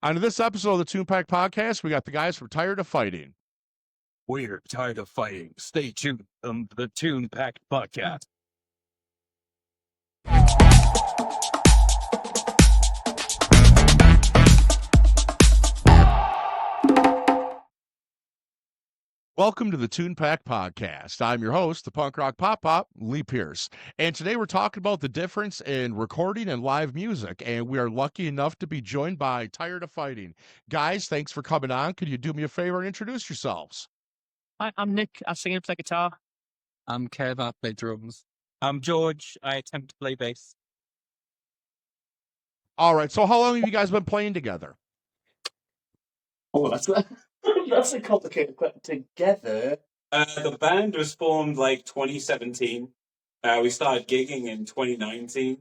On this episode of the Tunepact Podcast, we got the guys from Tired of Fighting. We're tired of fighting. Stay tuned on the Tunepact Podcast. Welcome to the Tunepact Podcast. I'm your host, the punk rock pop, Lee Pierce. And today we're talking about the difference in recording and live music. And we are lucky enough to be joined by Tired of Fighting. Guys, thanks for coming on. Could you do me a favor and introduce yourselves? Hi, I'm Nick. I sing and play guitar. I'm Kev. I play drums. I'm George. I attempt to play bass. All right. So how long have you guys been playing together? Oh, that's a complicated question. Together, the band was formed like 2017. We started gigging in 2019.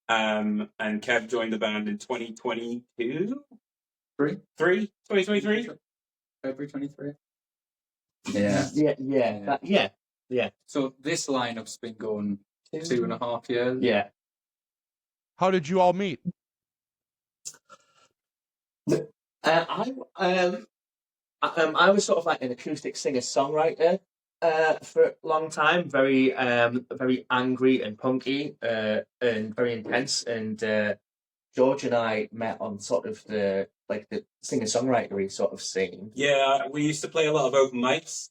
And Kev joined the band in 2022? 2023? February 23. Yeah. So this lineup's been going 2.5 years. Yeah. How did you all meet? I was sort of like an acoustic singer-songwriter for a long time, very angry and punky and very intense. And George and I met on sort of the singer-songwritery sort of scene. Yeah, we used to play a lot of open mics,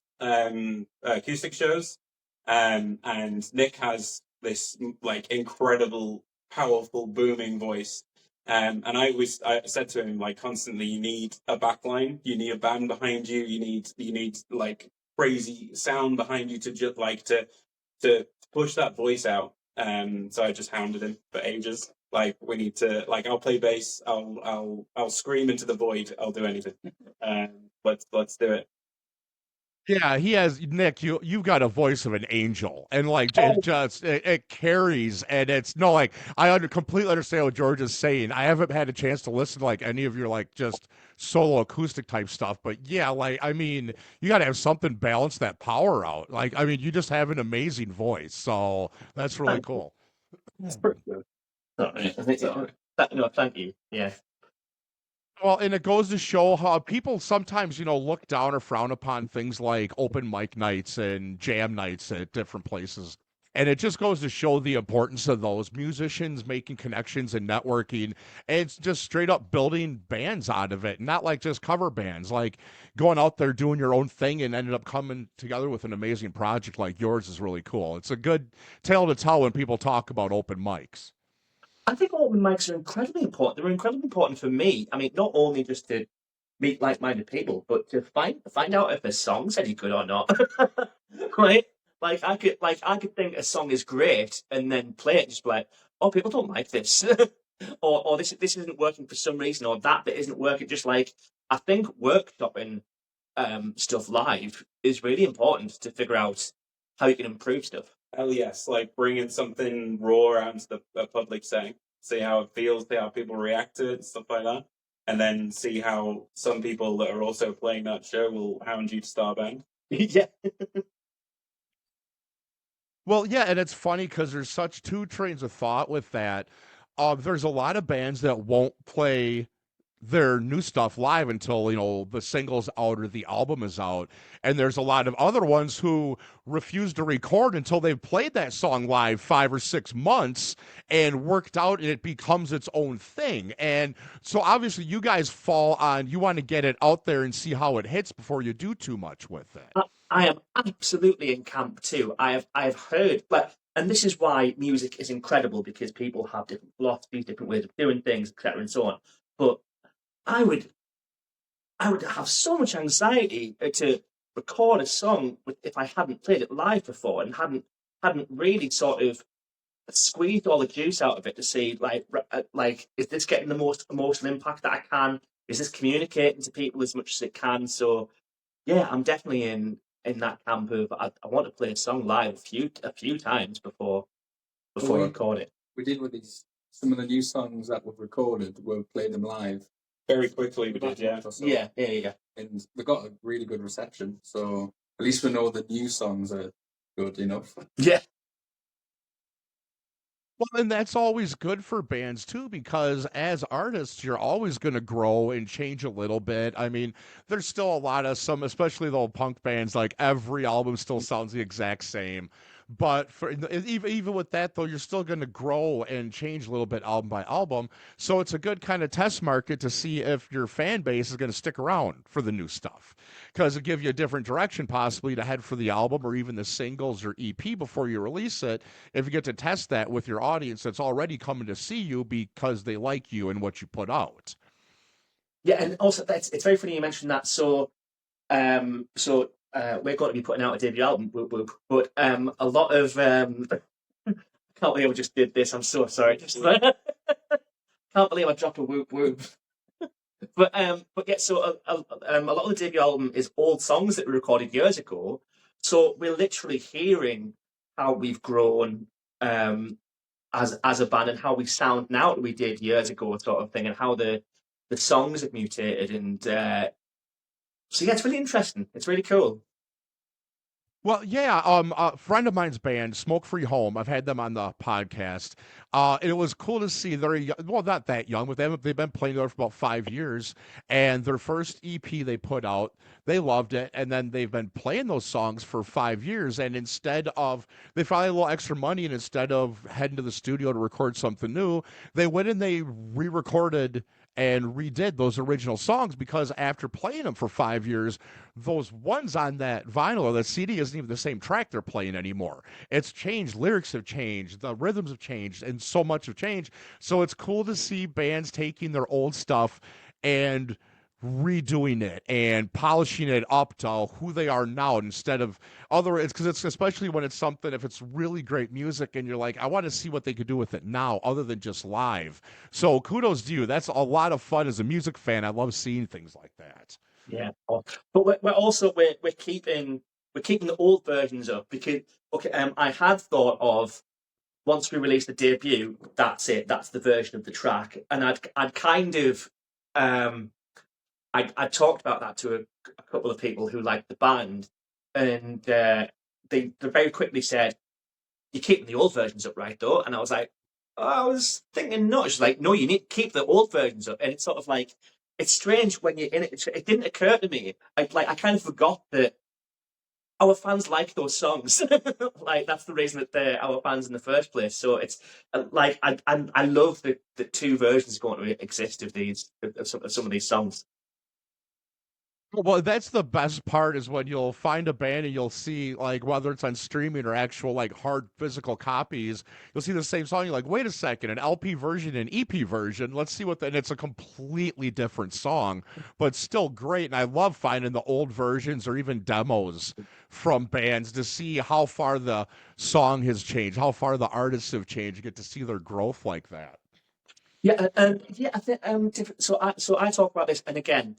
acoustic shows. And Nick has this like incredible, powerful, booming voice. And I said to him like constantly, you need a backline, you need a band behind you, you need like crazy sound behind you to just like to push that voice out. So I just hounded him for ages. Like we need to like I'll play bass, I'll scream into the void, I'll do anything. Let's do it. Yeah, he has, Nick, you've got a voice of an angel, and like it carries, and it's no, like completely understand what George is saying. I haven't had a chance to listen to like any of your like just solo acoustic type stuff, but yeah, like I mean, you got to have something balance that power out. Like I mean, you just have an amazing voice, so that's really cool. That's pretty good. Thank you. Yeah. Well, and it goes to show how people sometimes, look down or frown upon things like open mic nights and jam nights at different places. And it just goes to show the importance of those musicians making connections and networking. And it's just straight up building bands out of it, not like just cover bands, like going out there doing your own thing and ended up coming together with an amazing project like yours is really cool. It's a good tale to tell when people talk about open mics. I think open mics are incredibly important. They're incredibly important for me. I mean, not only just to meet like-minded people, but to find out if a song's any good or not. Right? Like I could think a song is great and then play it, just be like, oh, people don't like this, or this isn't working for some reason, or that bit isn't working. Just like I think workshopping stuff live is really important to figure out how you can improve stuff. Hell yes, like bringing something raw out into the public setting, see how it feels, see how people react to it, stuff like that, and then see how some people that are also playing that show will hound you to start a band. Yeah. Well, yeah, and it's funny because there's such two trains of thought with that. There's a lot of bands that won't play their new stuff live until the single's out or the album is out, and there's a lot of other ones who refuse to record until they've played that song live 5 or 6 months and worked out, and it becomes its own thing. And so obviously you guys fall on, you want to get it out there and see how it hits before you do too much with it. I am absolutely in camp too. I have heard, and this is why music is incredible, because people have different philosophies, different ways of doing things, etc., and so on. But I would have so much anxiety to record a song if I hadn't played it live before and hadn't really sort of squeezed all the juice out of it to see like is this getting the most emotional impact that I can? Is this communicating to people as much as it can? So yeah, I'm definitely in that camp of I want to play a song live a few times before I record it. We did with some of the new songs that we've recorded. We'll play them live very quickly. We did, yeah. So. Yeah. And we got a really good reception. So at least we know the new songs are good enough. Yeah. Well, and that's always good for bands too, because as artists, you're always going to grow and change a little bit. I mean, there's still a lot of some, especially the old punk bands, like every album still sounds the exact same. But for even with that though, you're still going to grow and change a little bit album by album. So it's a good kind of test market to see if your fan base is going to stick around for the new stuff, because it gives you a different direction possibly to head for the album or even the singles or EP before you release it, if you get to test that with your audience that's already coming to see you because they like you and what you put out. Yeah, and also it's very funny you mentioned that. We're going to be putting out a debut album, whoop, whoop, but a lot of I can't believe I just did this. I'm so sorry. Can't believe I dropped a whoop whoop. But yeah, so a lot of the debut album is old songs that we recorded years ago. So we're literally hearing how we've grown as a band and how we sound now that we did years ago, sort of thing, and how the songs have mutated. And so yeah, it's really interesting. It's really cool. Well, yeah, a friend of mine's band, Smoke Free Home, I've had them on the podcast. It was cool to see well, not that young, but they've been playing there for about 5 years. And their first EP they put out, they loved it. And then they've been playing those songs for 5 years. And they finally had a little extra money. And instead of heading to the studio to record something new, they went and they re recorded and redid those original songs, because after playing them for 5 years, those ones on that vinyl or the CD isn't even the same track they're playing anymore. It's changed. Lyrics have changed. The rhythms have changed, and so much have changed. So it's cool to see bands taking their old stuff and redoing it and polishing it up to who they are now, instead of it's because it's, especially when it's something, if it's really great music and you're like, I want to see what they could do with it now other than just live. So kudos to you. That's a lot of fun as a music fan. I love seeing things like that. Yeah, but we're also we're keeping the old versions up, because I had thought of, once we release the debut, that's it, that's the version of the track, and I'd kind of I talked about that to a couple of people who liked the band, and they very quickly said, "You're keeping the old versions up, right?" Though, and I was like, I was thinking not. She's like, "No, you need to keep the old versions up," and it's sort of like, it's strange when you're in it. It didn't occur to me. I kind of forgot that our fans like those songs. Like, that's the reason that they're our fans in the first place. So it's like I love that the two versions going to exist of some of these songs. Well, that's the best part, is when you'll find a band and you'll see, like, whether it's on streaming or actual, like, hard physical copies, you'll see the same song. You're like, wait a second, an LP version and EP version. Let's see and it's a completely different song, but still great. And I love finding the old versions or even demos from bands to see how far the song has changed, how far the artists have changed. You get to see their growth like that. Yeah, yeah. I think so I talk about this, and again,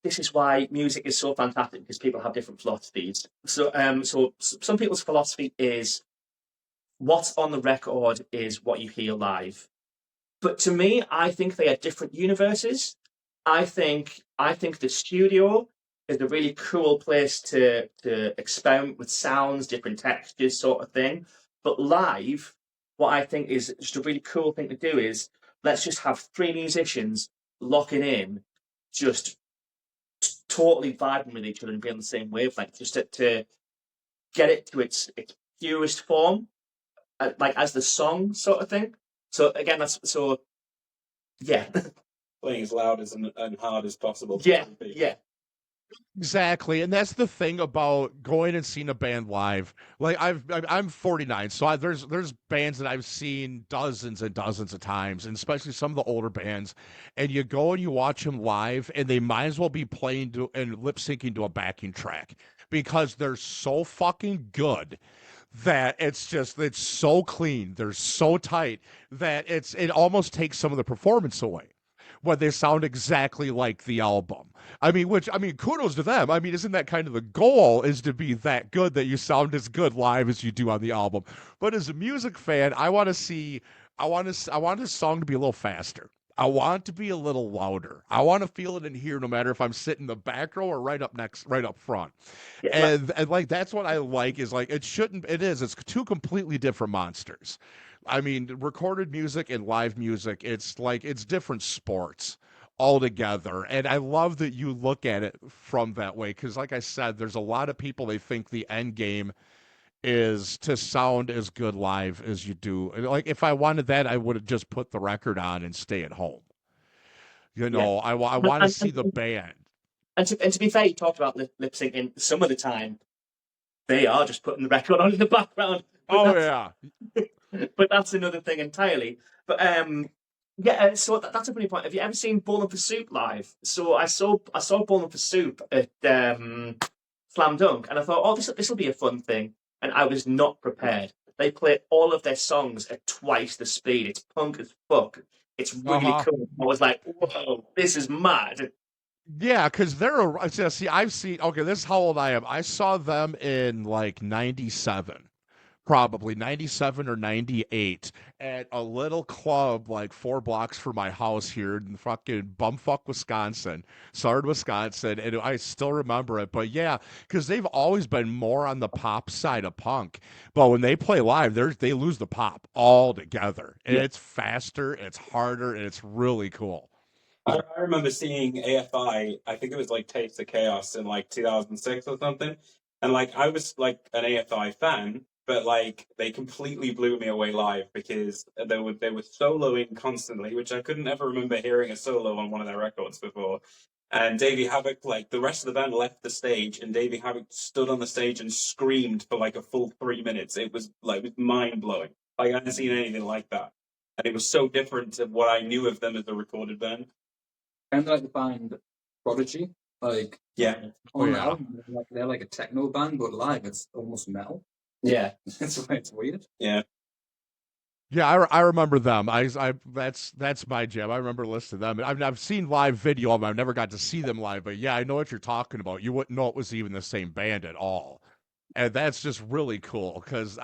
this is why music is so fantastic, because people have different philosophies. So some people's philosophy is, what's on the record is what you hear live. But to me, I think they are different universes. I think the studio is a really cool place to experiment with sounds, different textures, sort of thing. But live, what I think is just a really cool thing to do is, let's just have three musicians locking in, just totally vibing with each other and be on the same wavelength, just to get it to its purest form, like as the song, sort of thing. So again, yeah. Playing as loud and hard as possible. Yeah. Exactly, and that's the thing about going and seeing a band live. Like, I'm 49, so there's bands that I've seen dozens and dozens of times, and especially some of the older bands. And you go and you watch them live, and they might as well be playing and lip syncing to a backing track, because they're so fucking good that it's so clean, they're so tight that it almost takes some of the performance away when they sound exactly like the album. I mean, kudos to them. I mean, isn't that kind of the goal, is to be that good that you sound as good live as you do on the album? But as a music fan, I want this song to be a little faster. I want it to be a little louder. I want to feel it in here, no matter if I'm sitting in the back row or right up front. Yeah, and like, that's what I like, is like, it's two completely different monsters. I mean, recorded music and live music, it's like it's different sports altogether. And I love that you look at it from that way because, like I said, there's a lot of people they think the end game is to sound as good live as you do. Like if I wanted that, I would have just put the record on and stay at home. You Yeah. know, I want to see the band. And to be fair, you talked about lip syncing. Some of the time, they are just putting the record on in the background. Oh yeah. But that's another thing entirely. But yeah, so that's a funny point. Have you ever seen Bowling for Soup live? So I saw Bowling for Soup at Slam Dunk, and I thought, oh, this will be a fun thing, and I was not prepared. They play all of their songs at twice the speed. It's punk as fuck. It's really cool. I was like, whoa, this is mad. Yeah, because I've seen, okay, this is how old I am. I saw them in like 97, probably 97 or 98 at a little club like 4 blocks from my house here in fucking bumfuck Wisconsin, Sard, Wisconsin. And I still remember it. But yeah, because they've always been more on the pop side of punk. But when they play live, they lose the pop altogether. And it's faster, it's harder, and it's really cool. I remember seeing AFI, I think it was like Taste of Chaos in like 2006 or something. And like I was like an AFI fan, but like they completely blew me away live because they were soloing constantly, which I couldn't ever remember hearing a solo on one of their records before. And Davey Havoc, like the rest of the band left the stage, and Davey Havoc stood on the stage and screamed for like a full 3 minutes. It was mind blowing. Like I hadn't seen anything like that. And it was so different to what I knew of them as a recorded band. Kind of like the band Prodigy, like on the album, they're like a techno band, but live it's almost metal. Yeah, it's weird. Yeah, I remember them. That's my jam. I remember listening to them. I've seen live video of them. I've never got to see them live, but yeah, I know what you're talking about. You wouldn't know it was even the same band at all, and that's just really cool because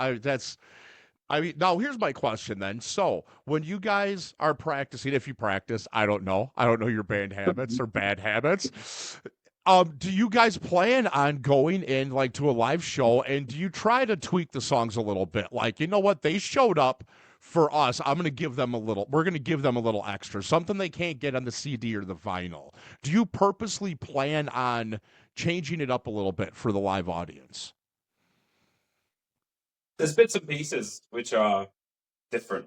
I mean, now here's my question then. So, when you guys are practicing, if you practice, I don't know your band habits or bad habits. Do you guys plan on going in like to a live show and do you try to tweak the songs a little bit? Like, you know what? They showed up for us. We're going to give them a little extra, something they can't get on the CD or the vinyl. Do you purposely plan on changing it up a little bit for the live audience? there's bits and pieces which are different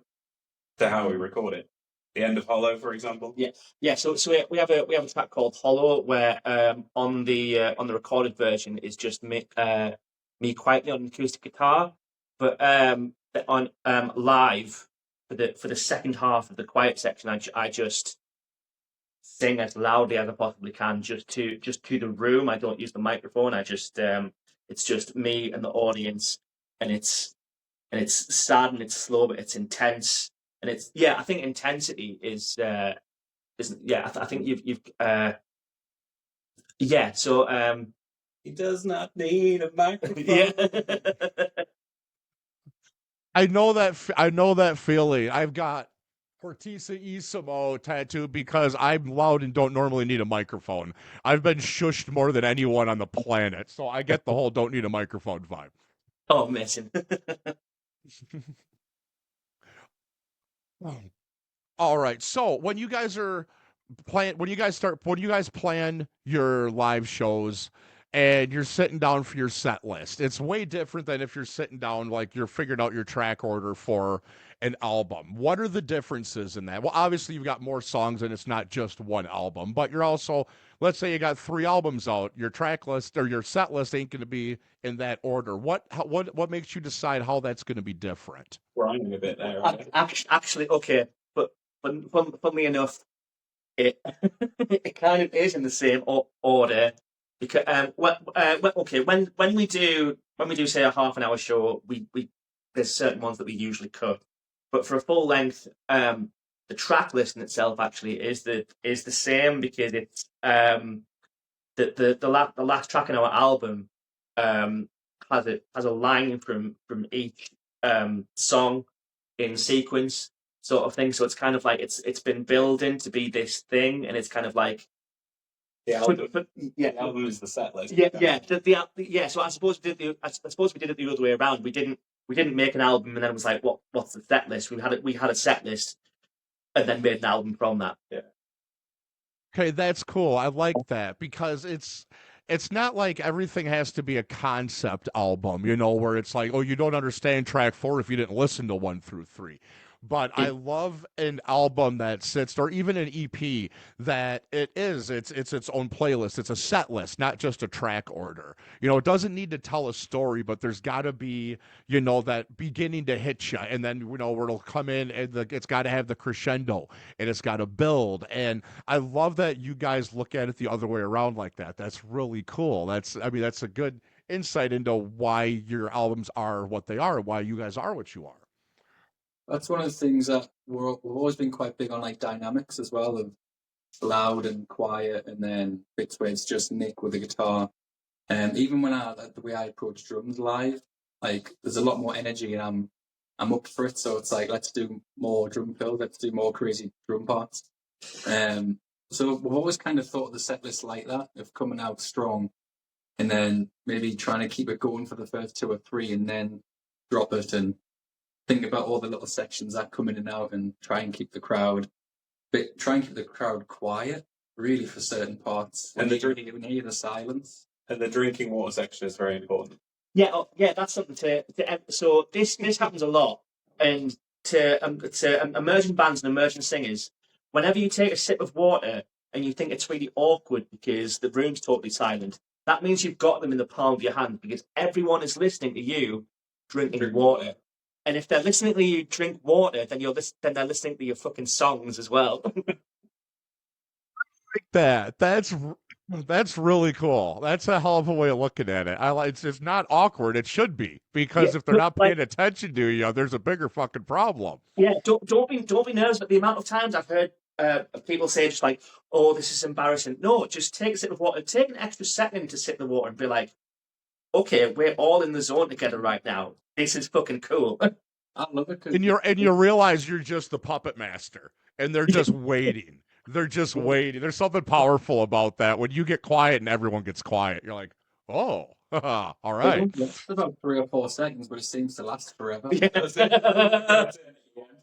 to how we record it. The end of Hollow, for example. Yeah. So we have a track called Hollow where on the recorded version is just me quietly on an acoustic guitar, but on live for the second half of the quiet section, I just sing as loudly as I possibly can, just to the room. I don't use the microphone. I just it's just me and the audience, and it's sad and it's slow, but it's intense. And it's I think intensity is I think you've So He does not need a microphone. yeah. I know that feeling. I've got Fortisa Isamo tattooed because I'm loud and don't normally need a microphone. I've been shushed more than anyone on the planet, so I get the whole don't need a microphone vibe. Oh, amazing. All right. So when you guys plan your live shows and you're sitting down for your set list, it's way different than if you're sitting down like you're figuring out your track order for an album. What are the differences in that? Well, obviously you've got more songs and it's not just one album, but you're also, let's say you got 3 albums out, your track list or your set list ain't going to be in that order. What makes you decide how that's going to be different? Grinding a bit there. Right? Actually, okay, but funnily enough, it it kind of is in the same order because when we do say a half an hour show, we there's certain ones that we usually cut, but for a full length, the track listing itself actually is the same because it's the last track in our album has a line from each song in sequence sort of thing. So it's kind of like it's been building to be this thing, and it's kind of like the album is the set list. So I suppose we did it the other way around. We didn't We didn't make an album and then it was like, what's the set list? We had a set list and then made an album from that. Yeah. Okay, that's cool. I like that because it's not like everything has to be a concept album, where it's like, oh, you don't understand track 4 if you didn't listen to 1 through 3. But I love an album that sits, or even an EP that it's its own playlist. It's a set list, not just a track order. It doesn't need to tell a story, but there's got to be, that beginning to hit you, and then where it'll come in, and it's got to have the crescendo, and it's got to build. And I love that you guys look at it the other way around like that. That's really cool. That's a good insight into why your albums are what they are, why you guys are what you are. That's one of the things that we've always been quite big on, like dynamics as well, of loud and quiet, and then bits where it's just Nick with the guitar. And even when the way I approach drums live, like there's a lot more energy, and I'm up for it. So it's like, let's do more drum fill, let's do more crazy drum parts. So we've always kind of thought of the set list like that, of coming out strong, and then maybe trying to keep it going for the first 2 or 3, and then drop it and think about all the little sections that come in and out, and try and keep the crowd quiet, really, for certain parts. And when you hear the silence. And the drinking water section is very important. Yeah, that's something to so this happens a lot, and to emerging bands and emerging singers, whenever you take a sip of water and you think it's really awkward because the room's totally silent, that means you've got them in the palm of your hand, because everyone is listening to you drinking water. And if they're listening to you drink water, then they're listening to your fucking songs as well. Like that. That's really cool. That's a hell of a way of looking at it. It's not awkward. It should be, because if they're not paying attention to you, there's a bigger fucking problem. Yeah, don't be nervous. But the amount of times I've heard people say just like, "Oh, this is embarrassing." No, just take a sip of water. Take an extra second to sip the water and be like, "Okay, we're all in the zone together right now. This is fucking cool." I love it. And you realize you're just the puppet master, and they're just waiting. They're just waiting. There's something powerful about that. When you get quiet and everyone gets quiet, you're like, oh, all right. It's about 3 or 4 seconds, but it seems to last forever.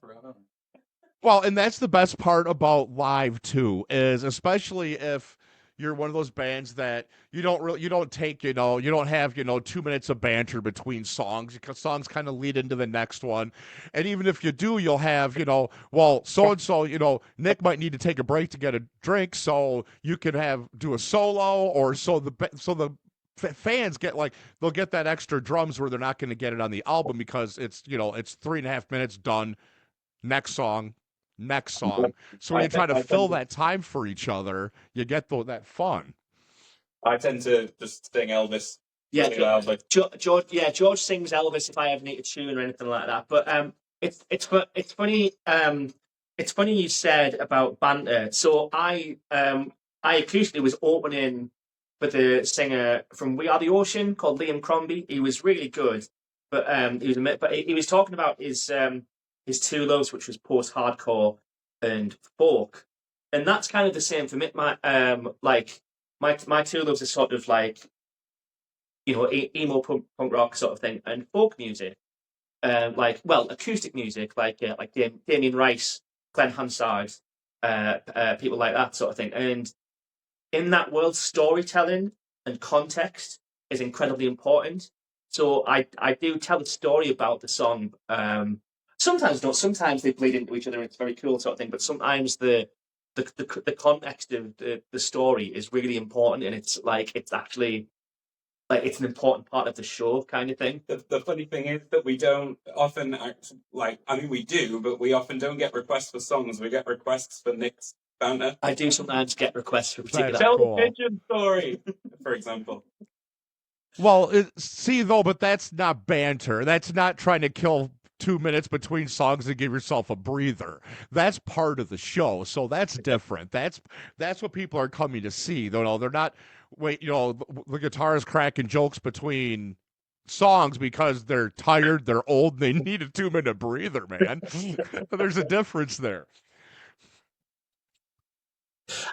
Forever. Well, and that's the best part about live too, is especially if you're one of those bands that you don't have 2 minutes of banter between songs, because songs kind of lead into the next one. And even if you do, you'll have, well, so-and-so, Nick might need to take a break to get a drink, so you can do a solo, or so the fans get they'll get that extra drums where they're not going to get it on the album, because it's 3.5 minutes done, next song. So when you try to fill that time for each other, you get that fun. I tend to just sing Elvis. Yeah, really loudly. George sings Elvis if I ever need a tune or anything like that. But it's funny. It's funny you said about banter. So I acoustically was opening for the singer from We Are the Ocean called Liam Crombie. He was really good, but he was talking about his 2 loves, which was post-hardcore and folk, and that's kind of the same for me. My 2 loves are sort of like, emo punk rock sort of thing, and folk music, acoustic music, like Damien Rice, Glenn Hansard, people like that sort of thing. And in that world, storytelling and context is incredibly important. So I do tell a story about the song. Sometimes not. Sometimes they bleed into each other. It's very cool sort of thing. But sometimes the context of the story is really important, and it's actually it's an important part of the show kind of thing. The funny thing is that we don't often we do, but we often don't get requests for songs. We get requests for Nick's banter. I do sometimes get requests for particular. Tell the pigeon story, for example. Well, but that's not banter. That's not trying to kill 2 minutes between songs and give yourself a breather. That's part of the show, so that's different. That's what people are coming to see. They're not the guitarist cracking jokes between songs because they're tired, they're old, they need a 2-minute breather, man. There's a difference there.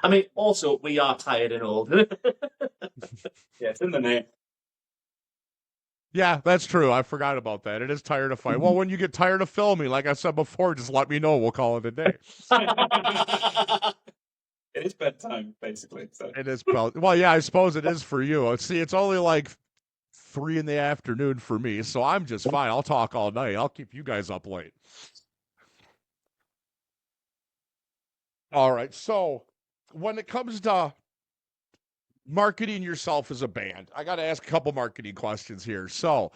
I mean, also, we are tired and old. Yeah, it's in the name. Yeah, that's true. I forgot about that. It is tired of fighting. Well, when you get tired of filming, like I said before, just let me know. We'll call it a day. It is bedtime, basically. So It is well, yeah, I suppose it is for you. See, it's only like 3 in the afternoon for me, so I'm just fine. I'll talk all night. I'll keep you guys up late. All right. So when it comes to marketing yourself as a band, I got to ask a couple marketing questions here. So,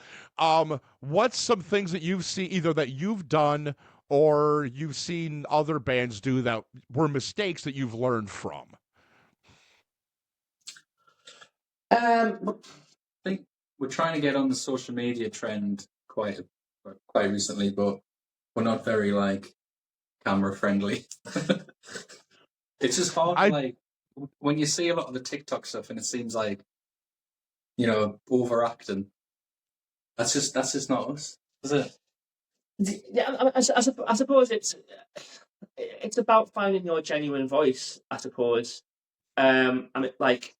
what's some things that you've seen, either that you've done or you've seen other bands do that were mistakes that you've learned from? I think we're trying to get on the social media trend quite recently, but we're not very like camera friendly. It's just hard, like when you see a lot of the TikTok stuff, and it seems like overacting. That's just not us, is it? Yeah, I suppose it's about finding your genuine voice. I suppose. I mean, like,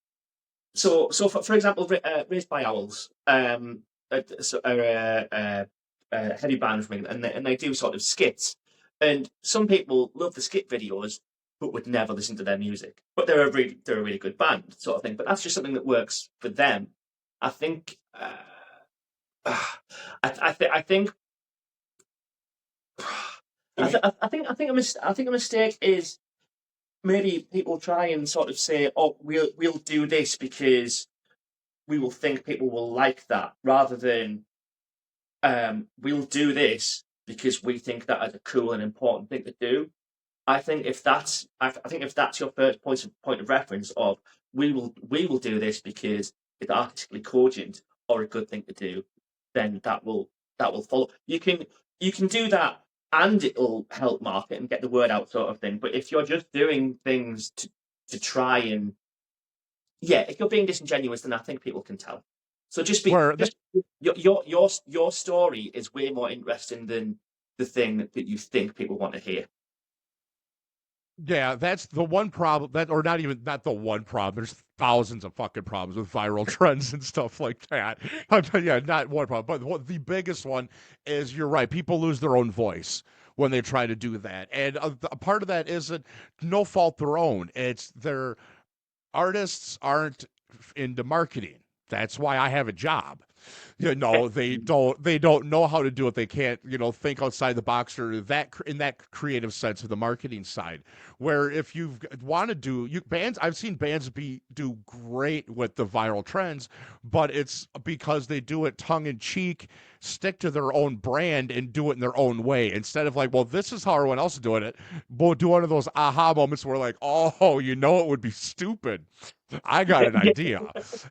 so for example, Raised by Owls, a heavy band from England, and they do sort of skits, and some people love the skit videos, but would never listen to their music. But they're a really good band, sort of thing. But that's just something that works for them. I think. I think a mistake is maybe people try and sort of say, "Oh, we'll do this because we will think people will like that," rather than we'll do this because we think that is a cool and important thing to do. I think if that's your first point of reference of we will do this because it's artistically cogent or a good thing to do, then that will follow. You can do that and it'll help market and get the word out, sort of thing. But if you're just doing things to try and if you're being disingenuous, then I think people can tell. So your story is way more interesting than the thing that you think people want to hear. Yeah, that's the one problem not the one problem. There's thousands of fucking problems with viral trends and stuff like that. Yeah, not one problem, but the biggest one is you're right. People lose their own voice when they try to do that, and a part of that isn't no fault their own. It's their artists aren't into marketing. That's why I have a job. They don't know how to do it. They can't, think outside the box or that in that creative sense of the marketing side. Where if you want to do bands, I've seen bands do great with the viral trends, but it's because they do it tongue in cheek, stick to their own brand and do it in their own way instead of like, well, this is how everyone else is doing it. We'll do one of those aha moments where like, oh, it would be stupid. I got an idea.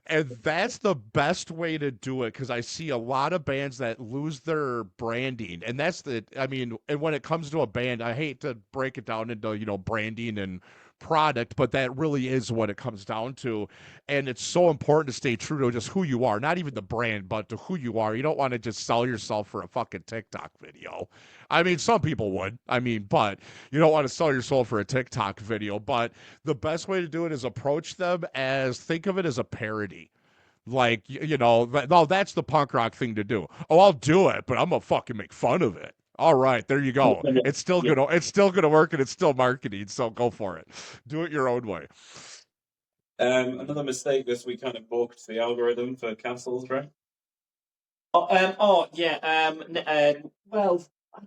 And that's the best way to do it because I see a lot of bands that lose their branding. And and when it comes to a band, I hate to break it down into, branding and product, but that really is what it comes down to. And it's so important to stay true to just who you are, not even the brand, but to who you are. You don't want to just sell yourself for a fucking TikTok video. I mean, some people would. But you don't want to sell your soul for a TikTok video. But the best way to do it is approach them think of it as a parody. Like, no, that's the punk rock thing to do. Oh, I'll do it, but I'm gonna fucking make fun of it. All right, there you go. It's still gonna work and it's still marketing, so go for it. Do it your own way. Another mistake was we kind of balked the algorithm for cancels, right? Well, I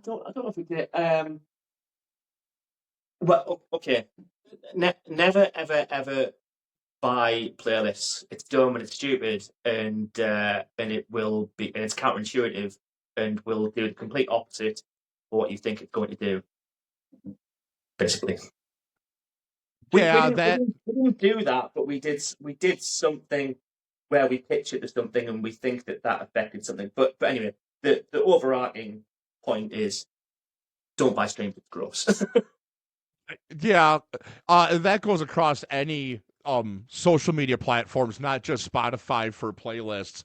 don't know if we did. Well, okay. Never, ever buy playlists. It's dumb and it's stupid, and it will be, and it's counterintuitive, and will do the complete opposite of what you think it's going to do. Basically, we didn't do that, but we did something where we pitch it to something, and we think that affected something. But anyway, the overarching point is don't buy streams. It's gross. Yeah, that goes across any social media platforms, not just Spotify for playlists.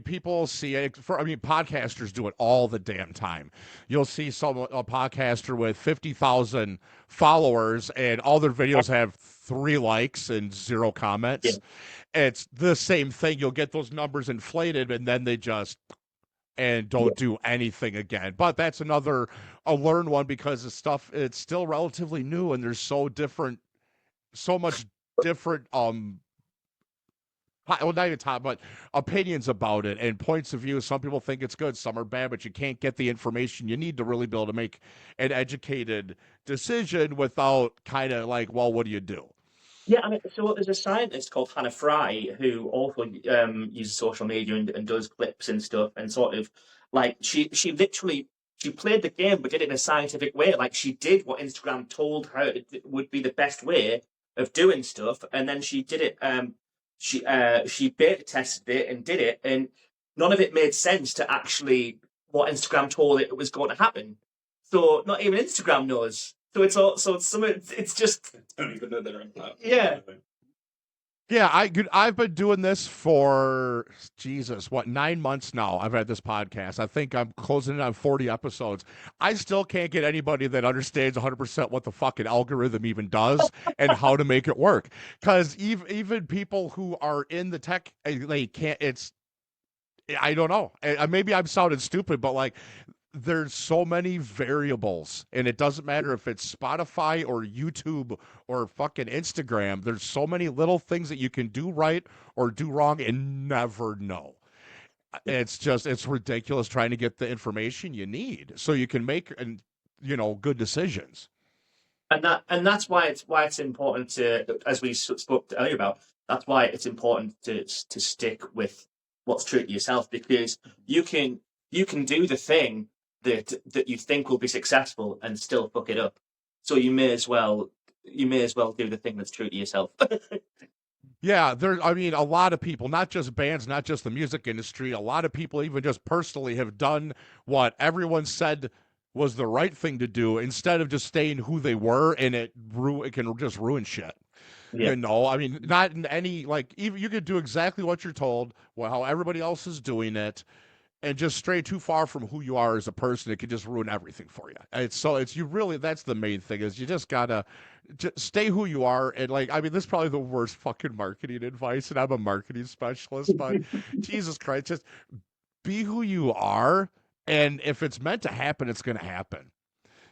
People see it podcasters do it all the damn time. You'll see a podcaster with 50,000 followers and all their videos have 3 likes and 0 comments. It's the same thing. You'll get those numbers inflated, and then they just and don't do anything again. But that's a learned one because the stuff, it's still relatively new, and there's so much different well, not even top, but opinions about it and points of view. Some people think it's good, some are bad, but you can't get the information you need to really be able to make an educated decision without kind of like, well, what do you do? Yeah, I mean, so there's a scientist called Hannah Fry who also uses social media and does clips and stuff, and sort of like she literally she played the game but did it in a scientific way. Like she did what Instagram told her would be the best way of doing stuff, and then she did it. She beta tested it and did it, and none of it made sense to actually what Instagram told it was going to happen. So not even Instagram knows. So it's just I don't even know their impact. Yeah. Yeah, I've been doing this for, Jesus, 9 months now. I've had this podcast. I think I'm closing in on 40 episodes. I still can't get anybody that understands 100% what the fucking algorithm even does and how to make it work. Because even people who are in the tech, they can't. I don't know. Maybe I'm sounding stupid, but like, there's so many variables, and it doesn't matter if it's Spotify or YouTube or fucking Instagram. There's so many little things that you can do right or do wrong and never know. It's ridiculous trying to get the information you need so you can make good decisions. And that's why it's important to, as we spoke earlier about, that's why it's important to stick with what's true to yourself, because you can do the thing that you think will be successful and still fuck it up. So you may as well do the thing that's true to yourself. Yeah, a lot of people, not just bands, not just the music industry, a lot of people even just personally have done what everyone said was the right thing to do instead of just staying who they were, and it can just ruin shit. Yeah. Not in any, like, even you could do exactly what you're told, how everybody else is doing it, and just stray too far from who you are as a person, it could just ruin everything for you. That's the main thing, is you just gotta just stay who you are. And this is probably the worst fucking marketing advice, and I'm a marketing specialist, but Jesus Christ, just be who you are. And if it's meant to happen, it's going to happen.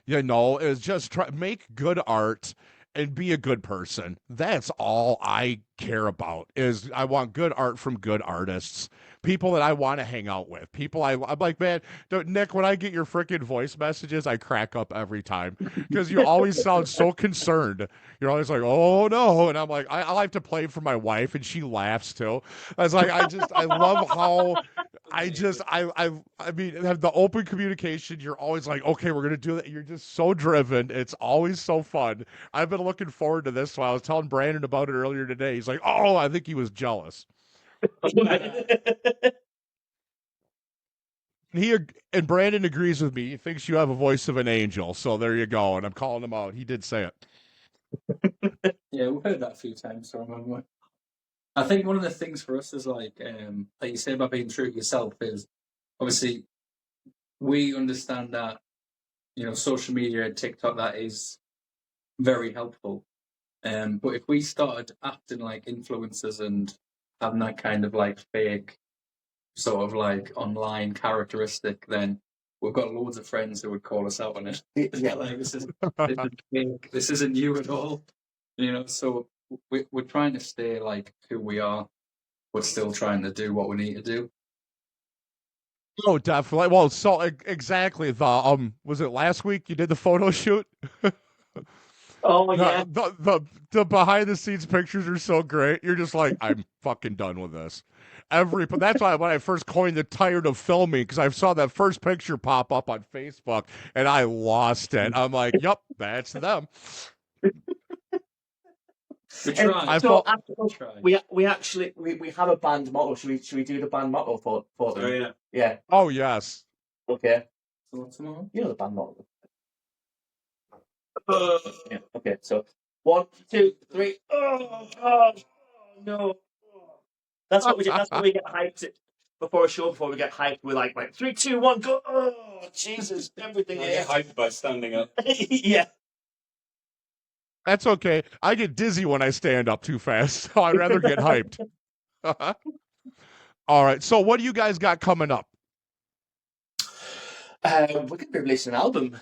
Is just make good art and be a good person. That's all I care about. Is I want good art from good artists, people that I want to hang out with, people I'm like, man, Nick, when I get your freaking voice messages, I crack up every time because you always sound so concerned. You're always like, oh no, and I'm like, I like to play for my wife, and she laughs too. I was like, I love how have the open communication. You're always like, okay, we're gonna do that. You're just so driven. It's always so fun. I've been looking forward to this. So I was telling Brandon about it earlier today. He's like, oh, I think he was jealous. And Brandon agrees with me. He thinks you have a voice of an angel. So there you go. And I'm calling him out. He did say it. Yeah, we've heard that a few times. So I think one of the things for us is like you say about being true to yourself is obviously we understand that social media and TikTok, that is very helpful. But if we started acting like influencers and having that kind of like fake sort of like online characteristic, then we've got loads of friends who would call us out on it. Yeah. Like this is fake. This isn't you at all. So we're trying to stay like who we are. We're still trying to do what we need to do. Oh, definitely. Well, so exactly. Was it last week you did the photo shoot? Oh yeah. The behind the scenes pictures are so great. You're just like, I'm fucking done with this. But that's why when I first coined the tired of filming, because I saw that first picture pop up on Facebook and I lost it. I'm like, yep, that's them. We try. We actually have a band motto. Should we do the band motto for them? Oh yeah. Yeah. Oh yes. Okay. So what's the motto? You know the band motto. Yeah. Okay. So 1, 2, 3. Oh no. That's what we do. That's what we get hyped before a show. Before we get hyped, we're like 3, 2, 1, go. Oh Jesus! Everything. I get hyped by standing up. Yeah. That's okay. I get dizzy when I stand up too fast, so I'd rather get hyped. All right. So what do you guys got coming up? We're going to be releasing an album.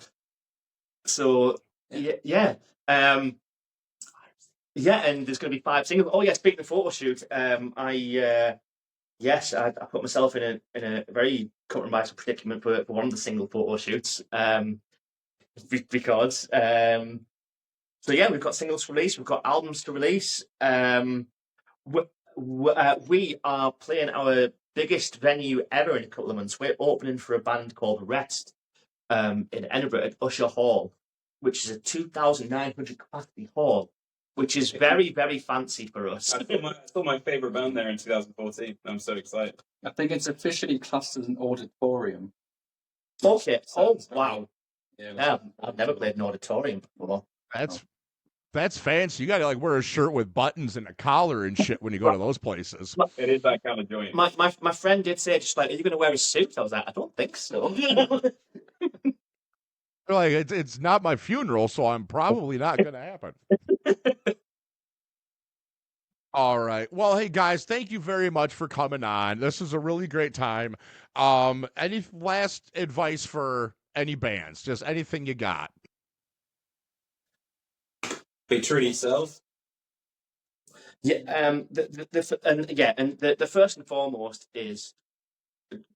So, yeah. And there's going to be 5 singles. Oh, yeah, speaking of photo shoot, I put myself in a very compromising predicament for one of the single photo shoots. Because we've got singles to release, we've got albums to release. We are playing our biggest venue ever in a couple of months. We're opening for a band called Rest in Edinburgh at Usher Hall, which is a 2,900 capacity hall, which is very, very fancy for us. I saw my favourite band there in 2014. I'm so excited. I think it's officially classed as an auditorium. Okay. Oh, Sounds wow. Yeah, I've never played an auditorium before. That's fancy. You got to like wear a shirt with buttons and a collar and shit when you go to those places. It is that kind of joint. My friend did say, just like, are you going to wear a suit? I was like, I don't think so. Like it's not my funeral, so I'm probably not going to happen. All right. Well, hey guys, thank you very much for coming on. This is a really great time. Any last advice for any bands? Just anything you got? Be true to yourself. Yeah. The first and foremost is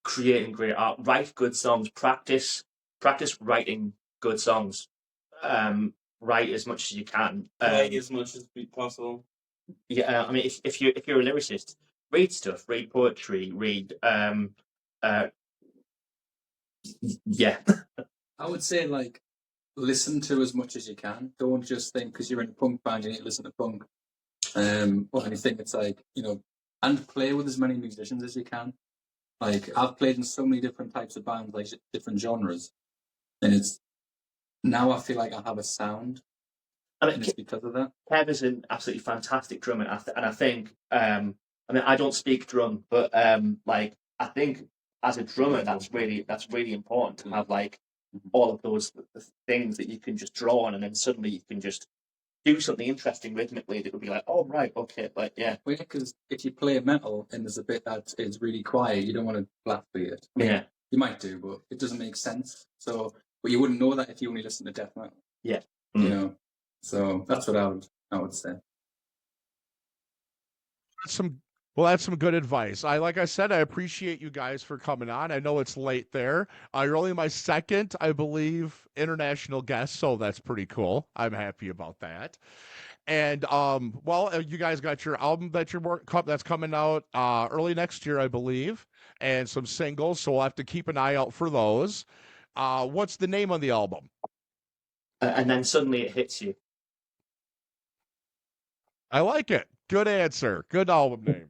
creating great art. Write good songs. Practice writing good songs. Write as much as you can. Play as much as possible. Yeah, I mean, if you're a lyricist, read stuff, read poetry, read. Yeah. I would say like listen to as much as you can. Don't just think because you're in a punk band you need to listen to punk. Or anything. It's like, and play with as many musicians as you can. Like I've played in so many different types of bands, like different genres, and now I feel like I have a sound. And it's because of that. Kev is an absolutely fantastic drummer, and I think I don't speak drum, but I think as a drummer that's really important to have like all of those things that you can just draw on, and then suddenly you can just do something interesting rhythmically that will be like, oh right, okay, like yeah. Well, yeah, because if you play metal and there's a bit that is really quiet, you don't want to blast it. I mean, Yeah. You might do, but it doesn't make sense. So, but you wouldn't know that if you only listen to death metal. Yeah. So that's what I would say. That's some good advice. Like I said, I appreciate you guys for coming on. I know it's late there. You're only my second, I believe, international guest, so that's pretty cool. I'm happy about that. And you guys got your album that's coming out early next year, I believe, and some singles. So we'll have to keep an eye out for those. What's the name of the album? And then suddenly it hits you. I like it. Good answer. Good album name.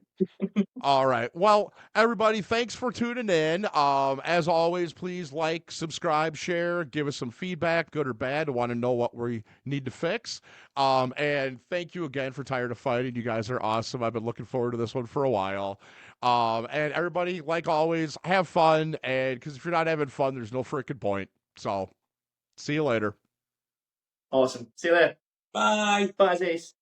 All right. Well, everybody, thanks for tuning in. As always, please like, subscribe, share, give us some feedback, good or bad. I want to know what we need to fix. And thank you again for Tired of Fighting. You guys are awesome. I've been looking forward to this one for a while. And everybody, like always, have fun. And because if you're not having fun, there's no freaking point. So, see you later. Awesome. See you later. Bye. Bye, Aziz.